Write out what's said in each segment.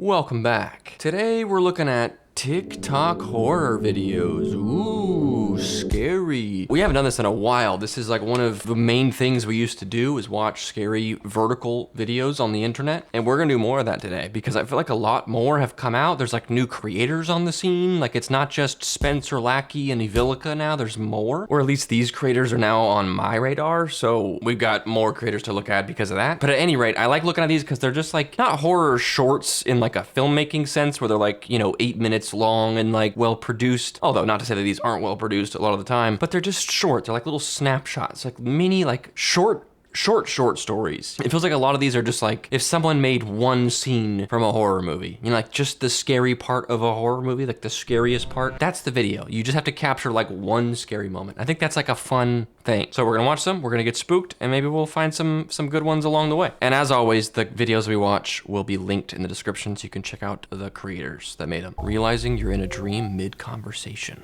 Welcome back. Today we're looking at TikTok horror videos. Ooh, scary. We haven't done this in a while. This is like one of the main things we used to do is watch scary vertical videos on the internet. And we're gonna do more of that today because I feel like a lot more have come out. There's like new creators on the scene. Like it's not just Spencer, Lackey, and Evilica now, there's more. Or at least these creators are now on my radar. So we've got more creators to look at because of that. But at any rate, I like looking at these because they're just like not horror shorts in like a filmmaking sense where they're like, 8 minutes long and like well produced, although not to say that these aren't well produced a lot of the time, but they're just short. They're like little snapshots, like mini, like short stories. It feels like a lot of these are just like if someone made one scene from a horror movie, like just the scary part of a horror movie, like the scariest part, that's the video. You just have to capture like one scary moment. I think that's like a fun thing. So we're gonna watch them, we're gonna get spooked, and maybe we'll find some good ones along the way. And as always, the videos we watch will be linked in the description so you can check out the creators that made them. Realizing you're in a dream mid-conversation.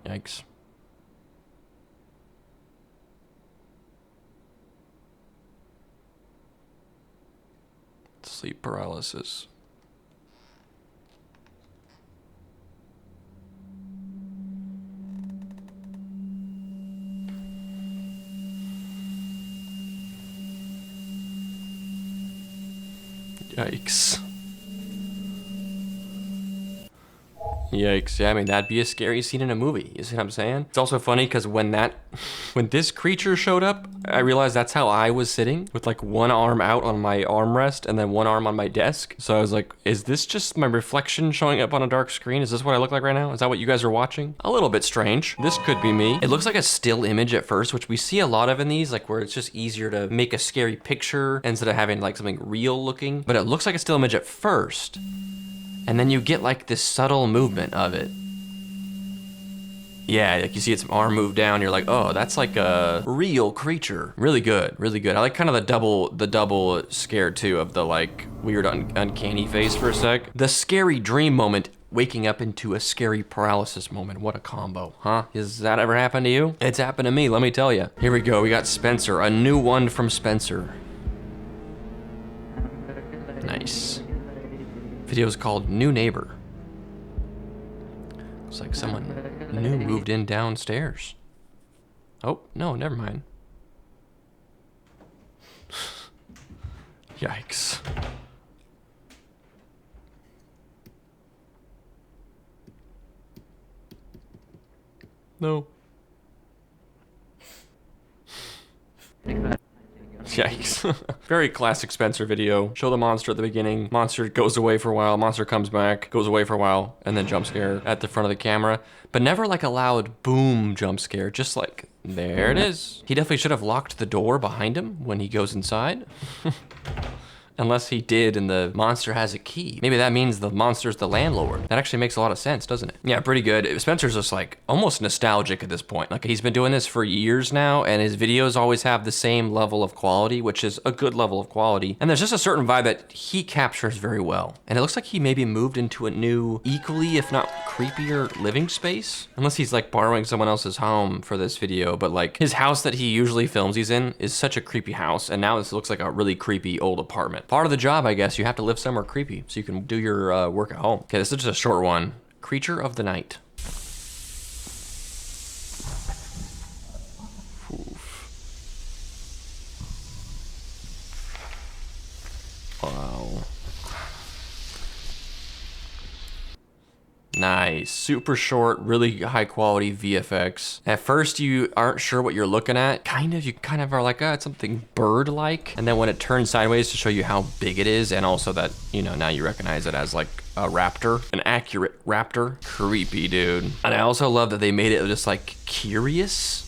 Yikes. Sleep paralysis. Yikes. Yikes, yeah, I mean, that'd be a scary scene in a movie, you see what I'm saying? It's also funny because when this creature showed up, I realized that's how I was sitting, with like one arm out on my armrest and then one arm on my desk. So I was like, is this just my reflection showing up on a dark screen? Is this what I look like right now? Is that what you guys are watching? A little bit strange. This could be me. It looks like a still image at first, which we see a lot of in these, like where it's just easier to make a scary picture instead of having like something real looking. But it looks like a still image at first. And then you get like this subtle movement of it. Yeah, like you see its arm move down, you're like, oh, that's like a real creature. Really good, really good. I like kind of the double scare too of the like weird uncanny face for a sec. The scary dream moment waking up into a scary paralysis moment. What a combo, huh? Has that ever happened to you? It's happened to me, let me tell you. Here we go, we got Spencer, a new one from Spencer. Nice. Video is called New Neighbor. Looks like someone new moved in downstairs. Oh, no, never mind. Yikes. No. Yikes. Very classic Spencer video. Show the monster at the beginning. Monster goes away for a while. Monster comes back, goes away for a while, and then jump scare at the front of the camera. But never like a loud boom jump scare. Just like, there it is. He definitely should have locked the door behind him when he goes inside. Unless he did and the monster has a key. Maybe that means the monster's the landlord. That actually makes a lot of sense, doesn't it? Yeah, pretty good. Spencer's just like almost nostalgic at this point. Like he's been doing this for years now and his videos always have the same level of quality, which is a good level of quality. And there's just a certain vibe that he captures very well. And it looks like he maybe moved into a new, equally, if not creepier living space. Unless he's like borrowing someone else's home for this video, but like his house that he usually films he's in is such a creepy house. And now this looks like a really creepy old apartment. Part of the job, I guess, you have to live somewhere creepy so you can do your work at home. Okay, this is just a short one. Creature of the night. Oof. Wow. Nice, super short, really high quality VFX. At first you aren't sure what you're looking at. You kind of are like, oh, it's something bird-like. And then when it turns sideways to show you how big it is and also that, now you recognize it as like a raptor, an accurate raptor. Creepy, dude. And I also love that they made it just like curious.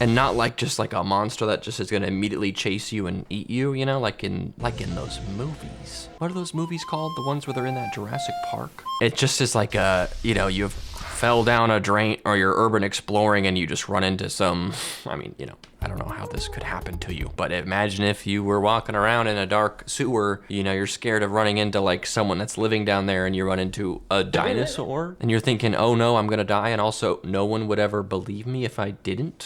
And not like just like a monster that just is gonna immediately chase you and eat you, like in those movies. What are those movies called? The ones where they're in that Jurassic Park? It just is like you have fell down a drain, or you're urban exploring and you just run into some, I mean, you know, I don't know how this could happen to you, but imagine if you were walking around in a dark sewer, you know, you're scared of running into like someone that's living down there and you run into a dinosaur and you're thinking, oh no, I'm gonna die. And also no one would ever believe me if I didn't.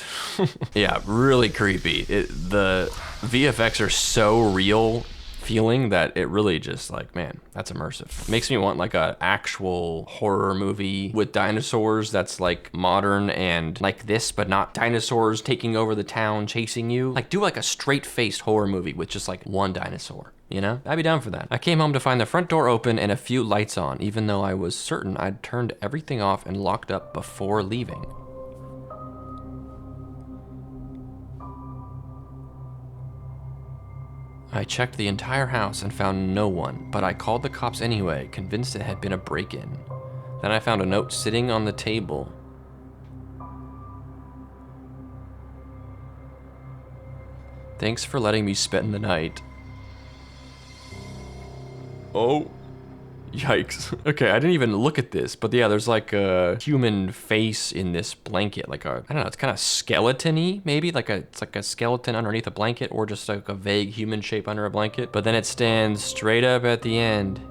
Yeah, really creepy. The VFX are so real feeling that it really just like, man, that's immersive. It makes me want like a actual horror movie with dinosaurs that's like modern and like this, but not dinosaurs taking over the town chasing you. Like do like a straight-faced horror movie with just like one dinosaur, you know? I'd be down for that. I came home to find the front door open and a few lights on, even though I was certain I'd turned everything off and locked up before leaving. I checked the entire house and found no one, but I called the cops anyway, convinced it had been a break-in. Then I found a note sitting on the table. Thanks for letting me spend the night. Oh. Yikes. Okay, I didn't even look at this, but yeah, there's like a human face in this blanket, like a, I don't know, it's kind of skeleton-y, maybe, it's like a skeleton underneath a blanket, or just like a vague human shape under a blanket, but then it stands straight up at the end.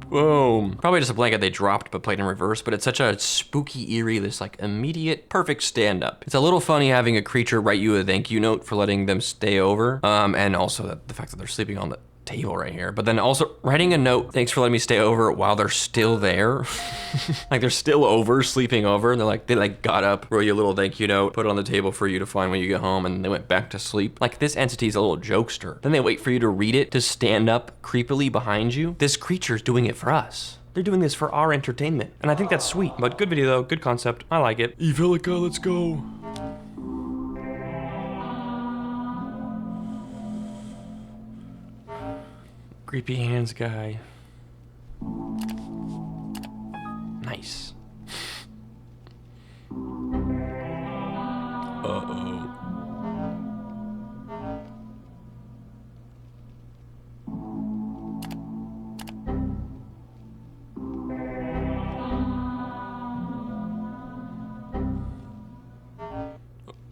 Boom. Probably just a blanket they dropped but played in reverse, but it's such a spooky, eerie, this like immediate, perfect stand-up. It's a little funny having a creature write you a thank you note for letting them stay over, and also the fact that they're sleeping on the table right here, but then also writing a note, thanks for letting me stay over, while they're still there. Like they're still over, sleeping over, and they got up, wrote you a little thank you note, put it on the table for you to find when you get home, and they went back to sleep. Like this entity's a little jokester. Then they wait for you to read it to stand up creepily behind you. This creature's doing it for us. They're doing this for our entertainment, and I think that's sweet. But good video though, good concept, I like it. Evilica, let's go. Creepy hands guy. Nice. Uh-oh.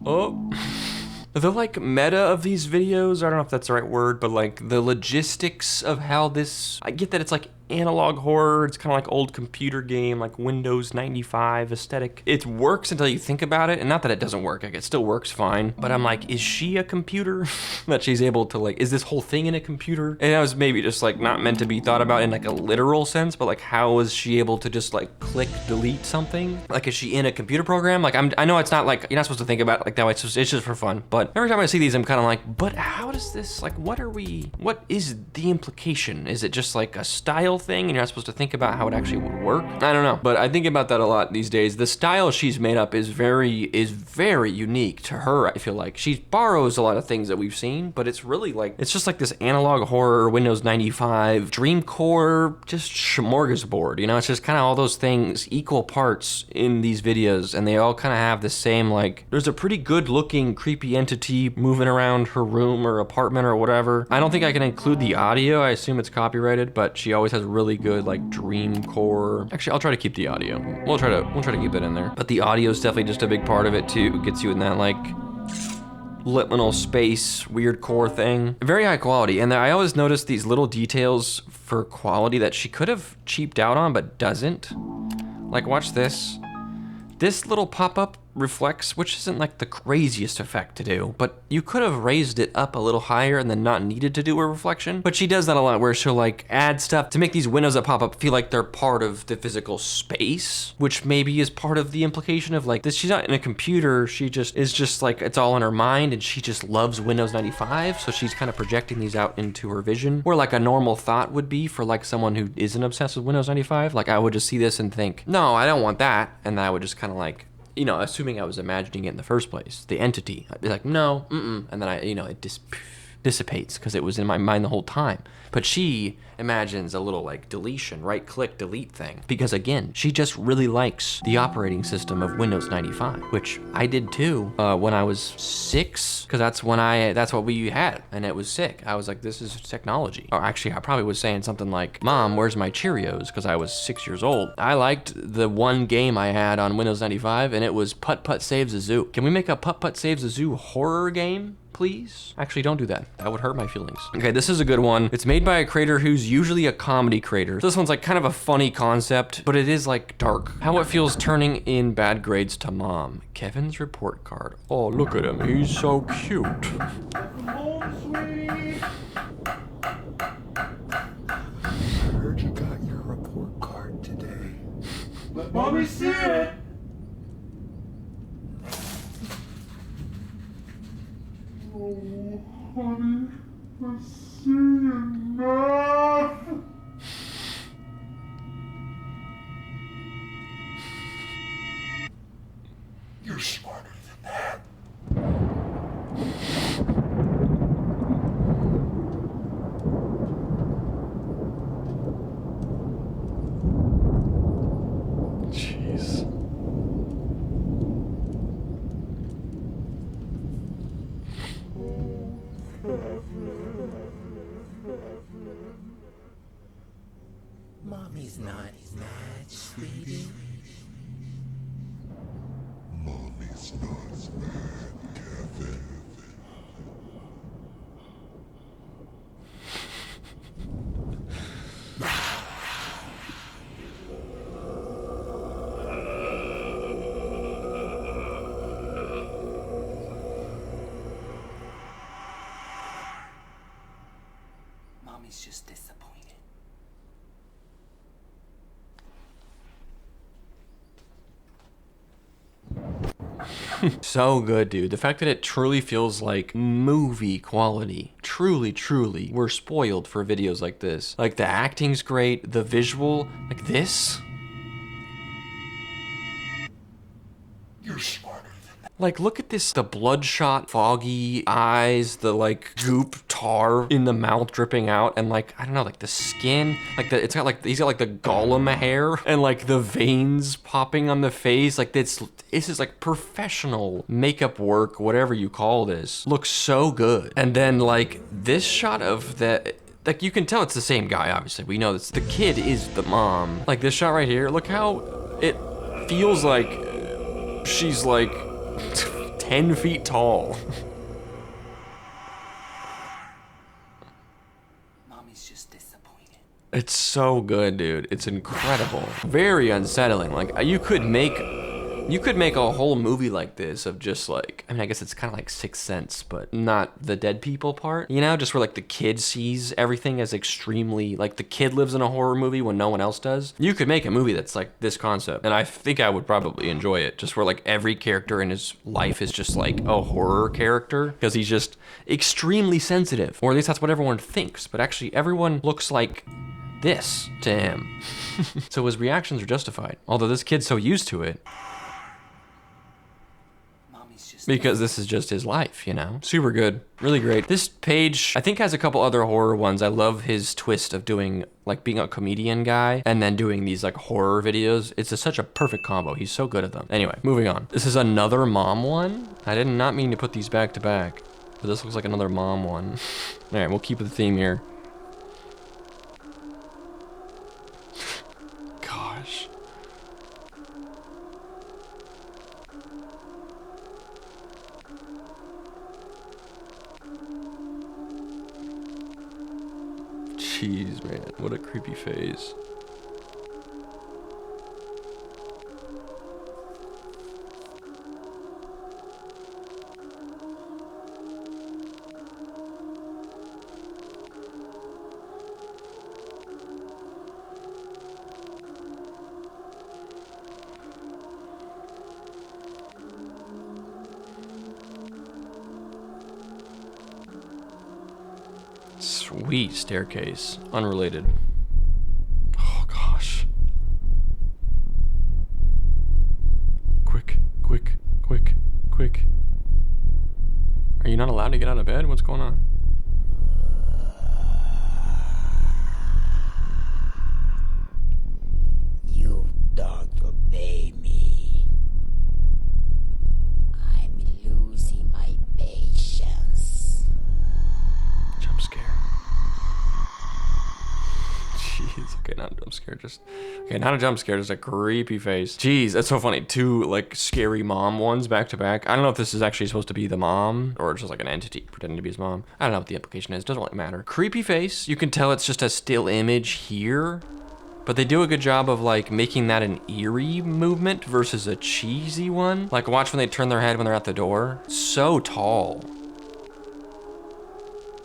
Oh. The like meta of these videos, I don't know if that's the right word, but like the logistics of how this, I get that it's like analog horror, it's kind of like old computer game, like Windows 95 aesthetic. It works until you think about it, and not that it doesn't work, like it still works fine, but I'm like, is she a computer? That she's able to like, is this whole thing in a computer? And that was maybe just like not meant to be thought about in like a literal sense, but like how is she able to just like click delete something? Like is she in a computer program? Like I know it's not like, you're not supposed to think about it like that way, it's just for fun, but every time I see these I'm kind of like, but how does this, like what is the implication? Is it just like a style thing and you're not supposed to think about how it actually would work? I don't know, but I think about that a lot these days. The style she's made up is very unique to her. I feel like she borrows a lot of things that we've seen, but it's really like, it's just like this analog horror, Windows 95, Dreamcore, just smorgasbord, you know? It's just kind of all those things, equal parts in these videos, and they all kind of have the same, like, there's a pretty good looking creepy entity moving around her room or apartment or whatever. I don't think I can include the audio, I assume it's copyrighted, but she always has really good like Dreamcore. Actually, I'll try to keep the audio. We'll try to keep that in there. But the audio is definitely just a big part of it too. It gets you in that like liminal space, weird core thing. Very high quality, and I always notice these little details for quality that she could have cheaped out on, but doesn't. Like, watch this. This little pop-up reflects, which isn't like the craziest effect to do, but you could have raised it up a little higher and then not needed to do a reflection. But she does that a lot, where she'll like add stuff to make these windows that pop up feel like they're part of the physical space, which maybe is part of the implication of like this. She's not in a computer, she just is just like, it's all in her mind, and she just loves Windows 95, so she's kind of projecting these out into her vision, where like a normal thought would be for like someone who isn't obsessed with Windows 95. Like I would just see this and think, no, I don't want that, and then I would just kind of like, you know, assuming I was imagining it in the first place, the entity, I'd be like, no, and then I, you know, it just dissipates because it was in my mind the whole time. But she imagines a little like deletion, right click, delete thing. Because again, she just really likes the operating system of Windows 95, which I did too when I was 6, because that's what we had, and it was sick. I was like, this is technology. Or actually, I probably was saying something like, Mom, where's my Cheerios? Because I was 6 years old. I liked the one game I had on Windows 95, and it was Putt Putt Saves a Zoo. Can we make a Putt Putt Saves a Zoo horror game, please? Actually, don't do that. That would hurt my feelings. Okay, this is a good one. It's made by a creator who's usually a comedy creator. This one's like kind of a funny concept, but it is like dark. How it feels turning in bad grades to mom. Kevin's report card. Oh, look at him. He's so cute. Home, sweetie. I heard you got your report card today. Let mommy see it. Oh, honey, I see enough. You're smarter than that. Jeez. Mommy's not mad, sweetie. Mommy's not mad, Kevin. Mommy's just disappointed. So good, dude. The fact that it truly feels like movie quality. Truly, truly. We're spoiled for videos like this. Like, the acting's great, the visual, like this. You're smarter than that. Like, look at this, the bloodshot, foggy eyes, the like goop tar in the mouth dripping out, and like, I don't know, like the skin, like it's got like, he's got like the Gollum hair, and like the veins popping on the face. Like, this is like professional makeup work, whatever you call this. Looks so good. And then like this shot of the, like, you can tell it's the same guy, obviously. We know this, the kid is the mom. Like this shot right here, look how it feels like she's like 10 feet tall. Mommy's just disappointed. It's so good, dude. It's incredible. Very unsettling. Like, you could make a whole movie like this of just like, I mean, I guess it's kind of like Sixth Sense, but not the dead people part, you know, just where like the kid sees everything as extremely, like the kid lives in a horror movie when no one else does. You could make a movie that's like this concept, and I think I would probably enjoy it, just where like every character in his life is just like a horror character, because he's just extremely sensitive, or at least that's what everyone thinks, but actually everyone looks like this to him. So his reactions are justified, although this kid's so used to it. Because this is just his life, you know? Super good, really great. This page, I think, has a couple other horror ones. I love his twist of doing, like, being a comedian guy and then doing these, like, horror videos. It's such a perfect combo. He's so good at them. Anyway, moving on. This is another mom one. I did not mean to put these back to back, but this looks like another mom one. All right, we'll keep the theme here. Gosh. Jeez, man, what a creepy face. Sweet staircase. Unrelated. Oh gosh. Quick, quick, quick, quick. Are you not allowed to get out of bed? What's going on? not a jump scare, just, okay, not a jump scare, just a creepy face. Jeez, that's so funny. Two like scary mom ones back to back. I don't know if this is actually supposed to be the mom or just like an entity pretending to be his mom. I don't know what the implication is, doesn't really matter. Creepy face, you can tell it's just a still image here, but they do a good job of like making that an eerie movement versus a cheesy one. Like watch when they turn their head when they're at the door. So tall.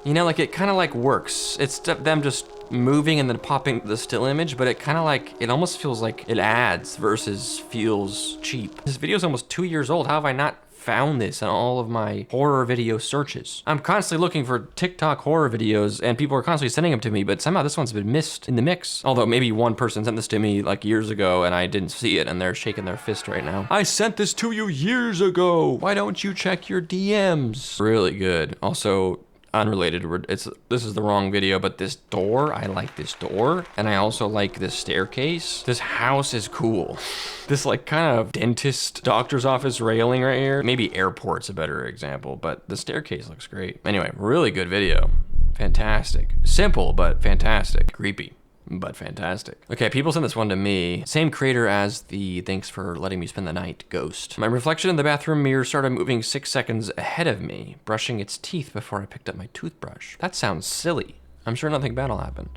You know, like it kind of like works. It's them just moving and then popping the still image, but it kind of like, it almost feels like it adds versus feels cheap. This video is almost 2 years old. How have I not found this in all of my horror video searches? I'm constantly looking for TikTok horror videos and people are constantly sending them to me, but somehow this one's been missed in the mix. Although maybe one person sent this to me like years ago and I didn't see it and they're shaking their fist right now. I sent this to you years ago. Why don't you check your DMs? Really good. Also, unrelated, this is the wrong video, but this door, I like this door, and I also like this staircase. This house is cool. This like kind of dentist doctor's office railing right here. Maybe airport's a better example, but the staircase looks great. Anyway, really good video. Fantastic. Simple, but fantastic. Creepy, but fantastic. Okay, people sent this one to me. Same creator as the thanks for letting me spend the night ghost. My reflection in the bathroom mirror started moving 6 seconds ahead of me, brushing its teeth before I picked up my toothbrush. That sounds silly. I'm sure nothing bad will happen.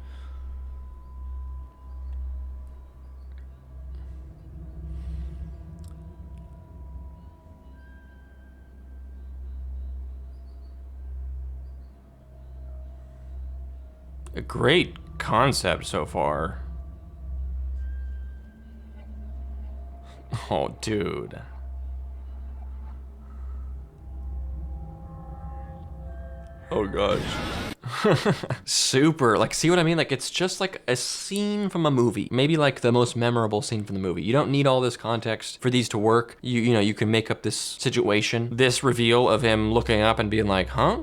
A great concept so far. Oh, dude. Oh gosh. Super, like, see what I mean? Like, it's just like a scene from a movie. Maybe like the most memorable scene from the movie. You don't need all this context for these to work. You know, you can make up this situation. This reveal of him looking up and being like, huh?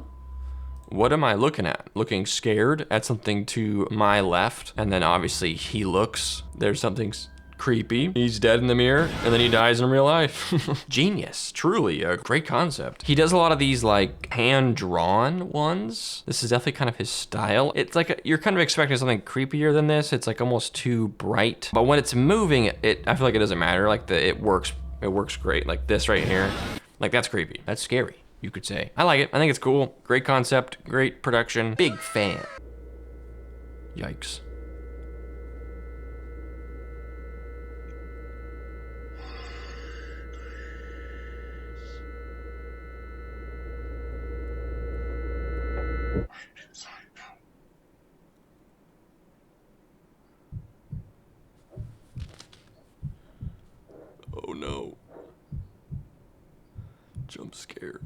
What am I looking at? Looking scared at something to my left. And then obviously he looks, there's something creepy. He's dead in the mirror and then he dies in real life. Genius, truly a great concept. He does a lot of these like hand-drawn ones. This is definitely kind of his style. It's like, you're kind of expecting something creepier than this. It's like almost too bright. But when it's moving, I feel like it doesn't matter. Like it works great. Like this right here, like that's creepy. That's scary, you could say. I like it, I think it's cool. Great concept, great production, big fan. Yikes. Oh no. Jump scare.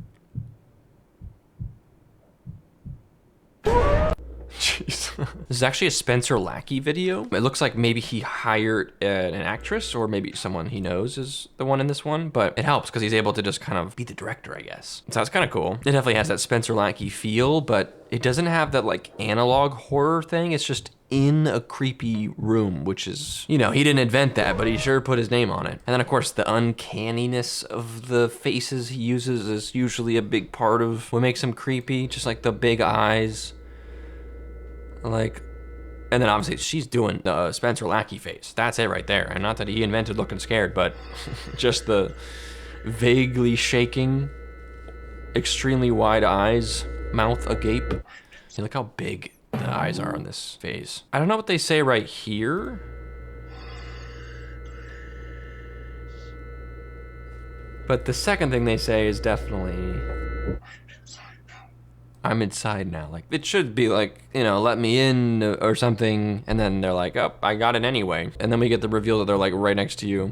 Jeez. This is actually a Spencer Lackey video. It looks like maybe he hired an actress or maybe someone he knows is the one in this one, but it helps because he's able to just kind of be the director, I guess. So it's kind of cool. It definitely has that Spencer Lackey feel, but it doesn't have that like analog horror thing. It's just in a creepy room, which is, you know, he didn't invent that, but he sure put his name on it. And then of course the uncanniness of the faces he uses is usually a big part of what makes him creepy, just like the big eyes. Like, and then obviously she's doing the Spencer Lackey face. That's it right there. And not that he invented looking scared, but just the vaguely shaking, extremely wide eyes, mouth agape. See, look how big the eyes are on this face. I don't know what they say right here. But the second thing they say is definitely, I'm inside now. Like, it should be like, you know, let me in or something. And then they're like, oh, I got it anyway. And then we get the reveal that they're like right next to you.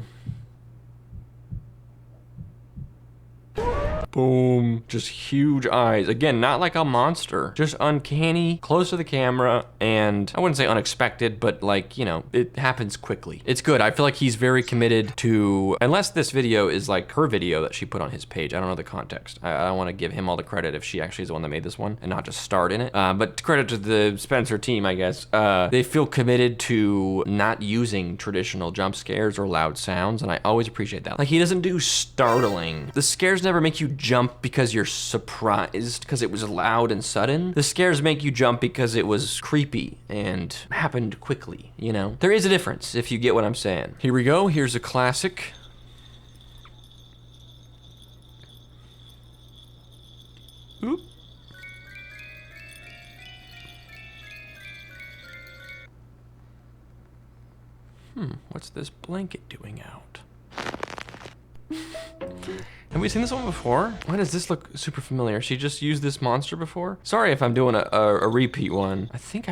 Boom, just huge eyes. Again, not like a monster, just uncanny, close to the camera, and I wouldn't say unexpected, but like, you know, it happens quickly. It's good. I feel like he's very committed to, unless this video is like her video that she put on his page. I don't know the context. I don't want to give him all the credit if she actually is the one that made this one and not just starred in it. But credit to the Spencer team, I guess. They feel committed to not using traditional jump scares or loud sounds, and I always appreciate that. Like, he doesn't do startling. The scares never make you jump because you're surprised because it was loud and sudden. The scares make you jump because it was creepy and happened quickly, you know? There is a difference, if you get what I'm saying. Here we go, here's a classic. Oop. What's this blanket doing out? Have we seen this one before? Why does this look super familiar? She just used this monster before? Sorry if I'm doing a repeat one. I think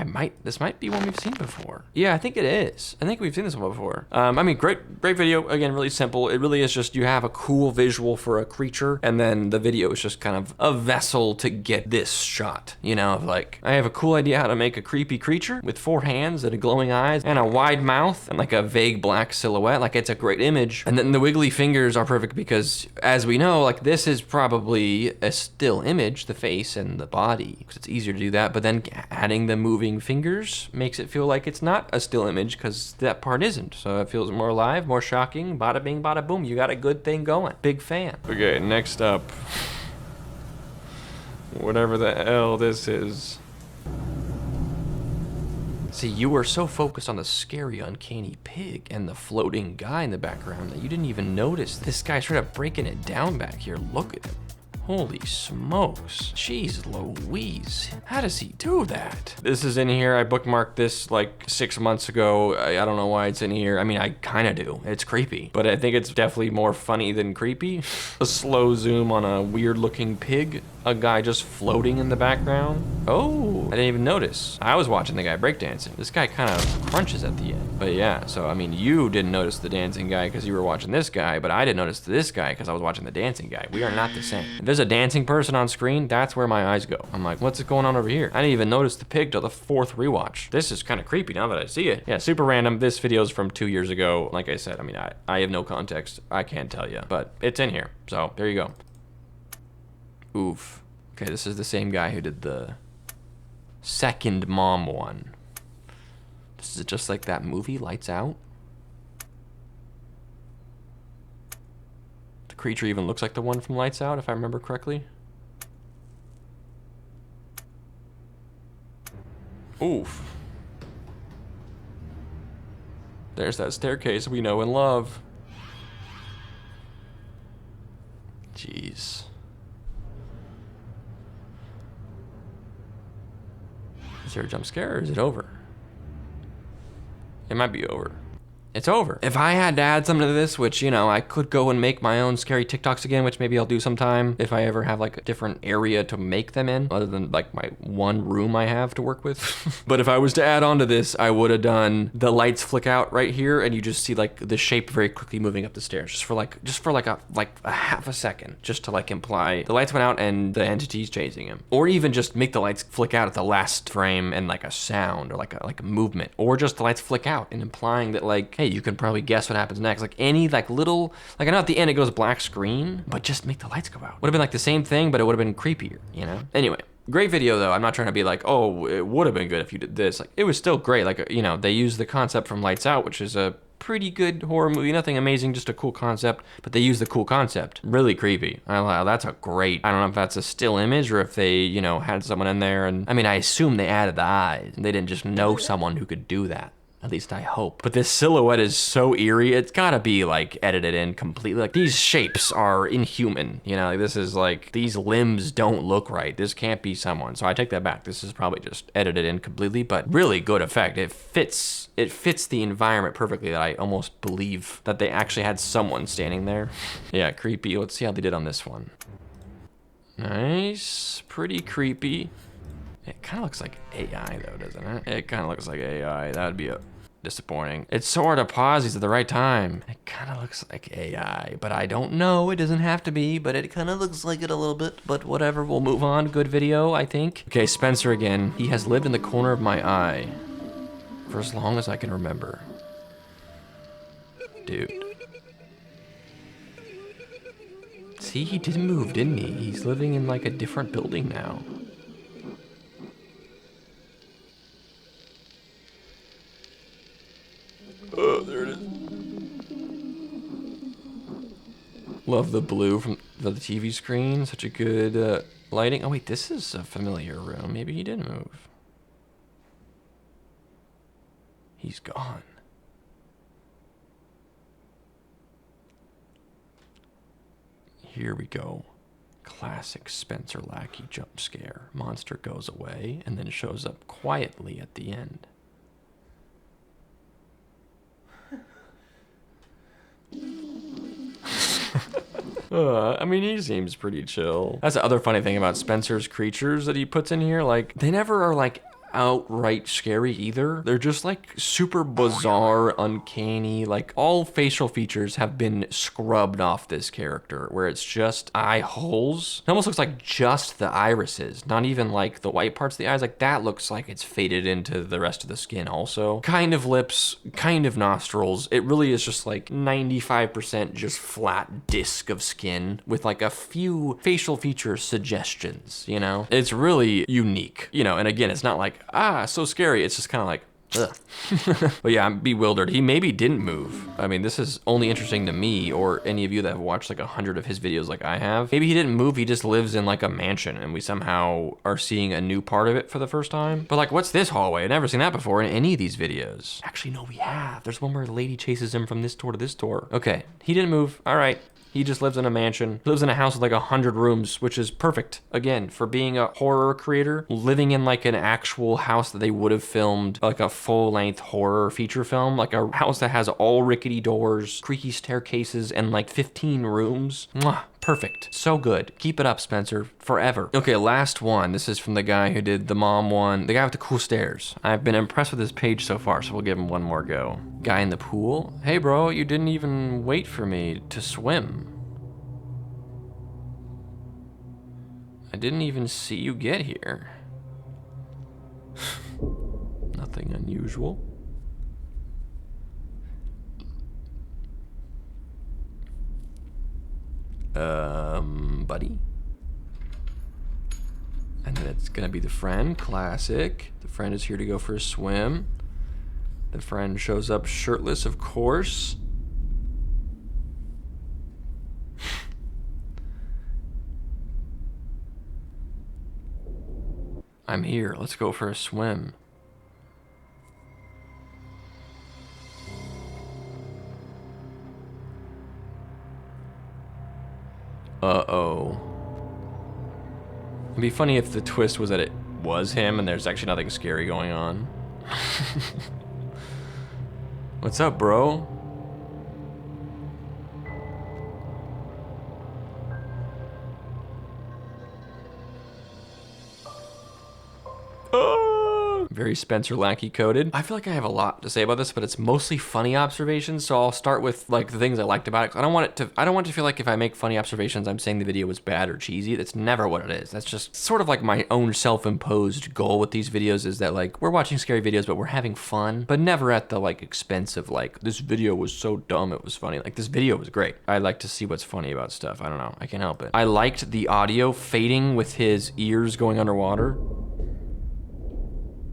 this might be one we've seen before. Yeah, I think it is. I think we've seen this one before. I mean, great video. Again, really simple. It really is just you have a cool visual for a creature, and then the video is just kind of a vessel to get this shot. You know, of like, I have a cool idea how to make a creepy creature with 4 hands and glowing eyes and a wide mouth and like a vague black silhouette. Like, it's a great image. And then the wiggly fingers are perfect because, as we know, like, this is probably a still image, the face and the body, because it's easier to do that, but then adding the moving fingers makes it feel like it's not a still image because that part isn't. So it feels more alive, more shocking. Bada bing, bada boom. You got a good thing going. Big fan. Okay, next up. Whatever the hell this is. See, you were so focused on the scary, uncanny pig and the floating guy in the background that you didn't even notice this guy straight up breaking it down back here. Look at him. Holy smokes. Jeez Louise. How does he do that? This is in here. I bookmarked this like 6 months ago. I don't know why it's in here. I mean, I kind of do. It's creepy, but I think it's definitely more funny than creepy. A slow zoom on a weird looking pig. A guy just floating in the background. Oh, I didn't even notice. I was watching the guy breakdancing. This guy kind of crunches at the end. But yeah, so I mean, you didn't notice the dancing guy because you were watching this guy, but I didn't notice this guy because I was watching the dancing guy. We are not the same. If there's a dancing person on screen, that's where my eyes go. I'm like, what's going on over here? I didn't even notice the pig till the 4th rewatch. This is kind of creepy now that I see it. Yeah, super random. This video is from 2 years ago. Like I said, I mean, I have no context. I can't tell you, but it's in here. So there you go. Oof. Okay, this is the same guy who did the second mom one. This is just like that movie, Lights Out. The creature even looks like the one from Lights Out, if I remember correctly. Oof. There's that staircase we know and love. Jeez. Is there a jump scare or is it over? It might be over. It's over. If I had to add something to this, which, you know, I could go and make my own scary TikToks again, which maybe I'll do sometime if I ever have like a different area to make them in, other than like my one room I have to work with. But if I was to add on to this, I would have done the lights flick out right here and you just see like the shape very quickly moving up the stairs, just for like a half a second, just to like imply the lights went out and the entity's chasing him. Or even just make the lights flick out at the last frame and like a sound or like a movement, or just the lights flick out and implying that like, hey, you can probably guess what happens next. Like any like little, like I know at the end it goes black screen, but just make the lights go out. Would have been like the same thing, but it would have been creepier, you know? Anyway, great video though. I'm not trying to be like, oh, it would have been good if you did this. Like it was still great. Like, you know, they used the concept from Lights Out, which is a pretty good horror movie. Nothing amazing, just a cool concept, but they used the cool concept. Really creepy. That's a great, I don't know if that's a still image or if they, you know, had someone in there. And I mean, I assume they added the eyes and they didn't just know someone who could do that. At least I hope. But this silhouette is so eerie, it's gotta be like edited in completely. Like these shapes are inhuman, you know, like, this is like, these limbs don't look right. This can't be someone. So I take that back. This is probably just edited in completely, but really good effect. It fits the environment perfectly that I almost believe that they actually had someone standing there. Yeah, creepy. Let's see how they did on this one. Nice, pretty creepy. It kind of looks like AI though, doesn't it? It kind of looks like AI. That would be disappointing. It's so hard to pause these at the right time. It kind of looks like AI, but I don't know. It doesn't have to be, but it kind of looks like it a little bit. But whatever, we'll move on. Good video, I think. Okay, Spencer again. He has lived in the corner of my eye for as long as I can remember. Dude. See, he did move, didn't he? He's living in like a different building now. Oh, there it is. Love the blue from the TV screen. Such a good lighting. Oh wait, this is a familiar room. Maybe he did move. He's gone. Here we go. Classic Spencer Lackey jump scare. Monster goes away and then shows up quietly at the end. I mean, he seems pretty chill. That's the other funny thing about Spencer's creatures that he puts in here. Like, they never are like outright scary either. They're just like super bizarre, uncanny. Like, all facial features have been scrubbed off this character, where it's just eye holes. It almost looks like just the irises, not even like the white parts of the eyes. Like, that looks like it's faded into the rest of the skin also. Kind of lips, kind of nostrils. It really is just like 95% just flat disc of skin with like a few facial feature suggestions, you know? It's really unique, you know, and again, it's not like, so scary. It's just kind of like, ugh. But yeah, I'm bewildered. He maybe didn't move. I mean, this is only interesting to me or any of you that have watched like 100 of his videos like I have. Maybe he didn't move. He just lives in like a mansion and we somehow are seeing a new part of it for the first time. But like, what's this hallway? I've never seen that before in any of these videos. Actually, no, we have. There's one where the lady chases him from this door to this door. Okay, he didn't move. All right. He just lives in a mansion. He lives in a house with like 100 rooms, which is perfect. Again, for being a horror creator, living in like an actual house that they would have filmed like a full-length horror feature film, like a house that has all rickety doors, creaky staircases, and like 15 rooms. Mwah. Perfect. So good. Keep it up, Spencer. Forever. Okay, last one. This is from the guy who did the mom one. The guy with the cool stairs. I've been impressed with his page so far, so we'll give him one more go. Guy in the pool. Hey, bro, you didn't even wait for me to swim. I didn't even see you get here. Nothing unusual. Buddy. And then it's gonna be the friend, classic. The friend is here to go for a swim. The friend shows up shirtless, of course. I'm here, let's go for a swim. Uh-oh. It'd be funny if the twist was that it was him and there's actually nothing scary going on. What's up, bro? Very Spencer Lackey coded. I feel like I have a lot to say about this, but it's mostly funny observations. So I'll start with like the things I liked about it. I don't want it to feel like if I make funny observations, I'm saying the video was bad or cheesy. That's never what it is. That's just sort of like my own self-imposed goal with these videos is that like we're watching scary videos, but we're having fun, but never at the like expense of like this video was so dumb it was funny. Like this video was great. I like to see what's funny about stuff. I don't know. I can't help it. I liked the audio fading with his ears going underwater.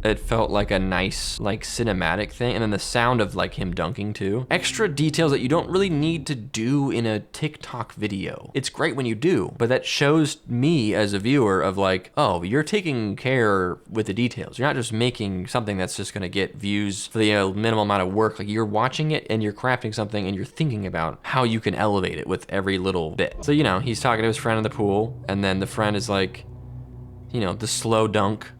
It felt like a nice, like, cinematic thing. And then the sound of, like, him dunking, too. Extra details that you don't really need to do in a TikTok video. It's great when you do, but that shows me as a viewer of, like, oh, you're taking care with the details. You're not just making something that's just gonna get views for the minimal amount of work. Like, you're watching it and you're crafting something and you're thinking about how you can elevate it with every little bit. So, you know, he's talking to his friend in the pool, and then the friend is like, you know, the slow dunk.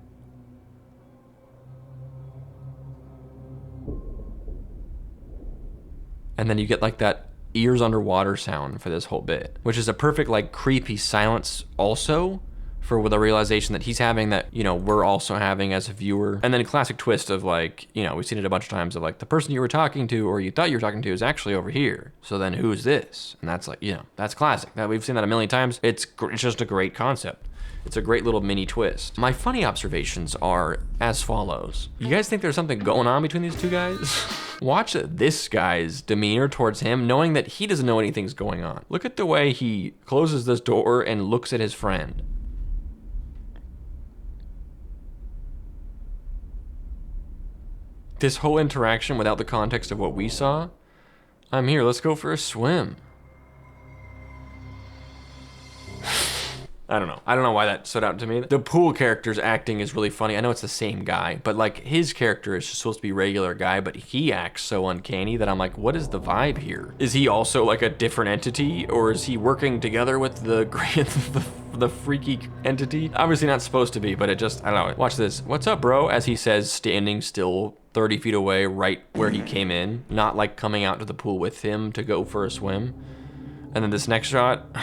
And then you get like that ears underwater sound for this whole bit, which is a perfect like creepy silence also for the realization that he's having that, you know, we're also having as a viewer. And then a classic twist of like, you know, we've seen it a bunch of times of like the person you were talking to or you thought you were talking to is actually over here. So then who's this? And that's like, you know, that's classic. That we've seen that a million times. It's just a great concept. It's a great little mini twist. My funny observations are as follows. You guys think there's something going on between these two guys? Watch this guy's demeanor towards him, knowing that he doesn't know anything's going on. Look at the way he closes this door and looks at his friend. This whole interaction without the context of what we saw. I'm here, let's go for a swim. I don't know. I don't know why that stood out to me. The Pool character's acting is really funny. I know it's the same guy, but like his character is just supposed to be a regular guy, but he acts so uncanny that I'm like, what is the vibe here? Is he also like a different entity, or is he working together with the the freaky entity? Obviously not supposed to be, but it just, I don't know. Watch this. What's up, bro? As he says, standing still 30 feet away, right where he came in, not like coming out to the pool with him to go for a swim. And then this next shot,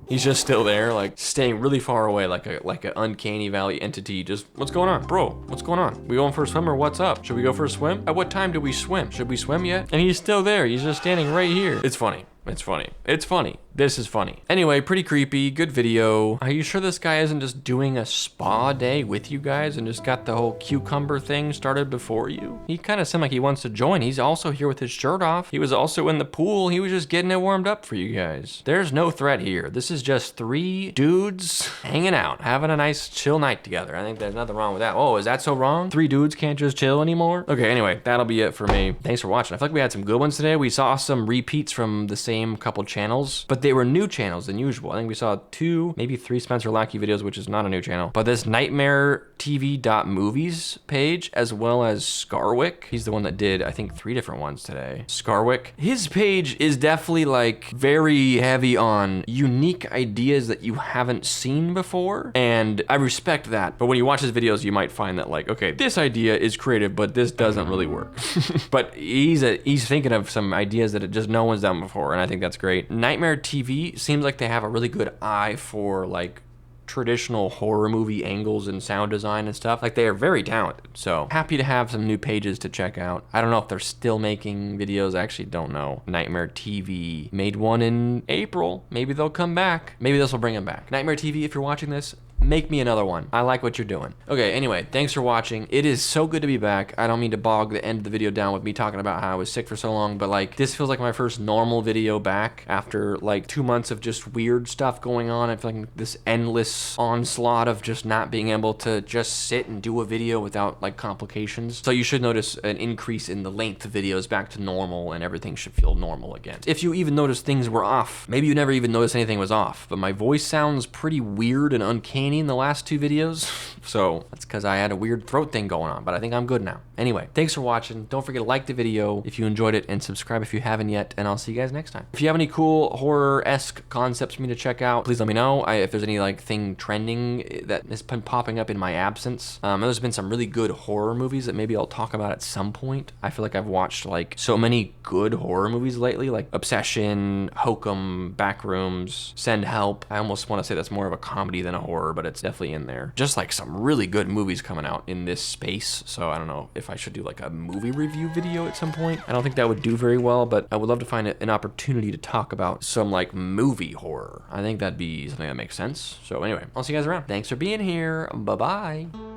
he's just still there, like staying really far away, like an uncanny valley entity. Just, what's going on? Bro, what's going on? We going for a swim or what's up? Should we go for a swim? At what time do we swim? Should we swim yet? And he's still there. He's just standing right here. It's funny. It's funny. It's funny. This is funny. Anyway, pretty creepy. Good video. Are you sure this guy isn't just doing a spa day with you guys and just got the whole cucumber thing started before you? He kind of seemed like he wants to join. He's also here with his shirt off. He was also in the pool. He was just getting it warmed up for you guys. There's no threat here. This is just 3 dudes hanging out, having a nice chill night together. I think there's nothing wrong with that. Oh, is that so wrong? 3 dudes can't just chill anymore? Okay, anyway, that'll be it for me. Thanks for watching. I feel like we had some good ones today. We saw some repeats from the same couple channels, but they were new channels than usual. I think we saw 2, maybe 3 Spencer Lackey videos, which is not a new channel, but this nightmaretv.movies page, as well as Scarwick. He's the one that did, I think, 3 different ones today. Scarwick. His page is definitely like very heavy on unique ideas that you haven't seen before, and I respect that. But when you watch his videos, you might find that like, okay, this idea is creative, but this doesn't really work. But he's thinking of some ideas that just no one's done before, and I think that's great. Nightmare TV seems like they have a really good eye for like traditional horror movie angles and sound design and stuff. Like, they are very talented. So happy to have some new pages to check out. I don't know if they're still making videos. I actually don't know. Nightmare TV made one in April. Maybe they'll come back. Maybe this will bring them back. Nightmare TV, if you're watching this, make me another one. I like what you're doing. Okay, anyway, thanks for watching. It is so good to be back. I don't mean to bog the end of the video down with me talking about how I was sick for so long, but like, this feels like my first normal video back after like 2 months of just weird stuff going on. I feel like this endless onslaught of just not being able to just sit and do a video without like complications. So you should notice an increase in the length of videos back to normal, and everything should feel normal again. If you even noticed things were off, maybe you never even noticed anything was off, but my voice sounds pretty weird and uncanny in the last 2 videos. So that's because I had a weird throat thing going on, but I think I'm good now. Anyway, thanks for watching. Don't forget to like the video if you enjoyed it, and subscribe if you haven't yet, and I'll see you guys next time. If you have any cool horror-esque concepts for me to check out, please let me know. If there's any like thing trending that has been popping up in my absence. There's been some really good horror movies that maybe I'll talk about at some point. I feel like I've watched like so many good horror movies lately, like Obsession, Hokum, Backrooms, Send Help. I almost want to say that's more of a comedy than a horror, but it's definitely in there. Just like some really good movies coming out in this space. So I don't know if I should do like a movie review video at some point. I don't think that would do very well, but I would love to find an opportunity to talk about some like movie horror. I think that'd be something that makes sense. So anyway, I'll see you guys around. Thanks for being here. Bye-bye.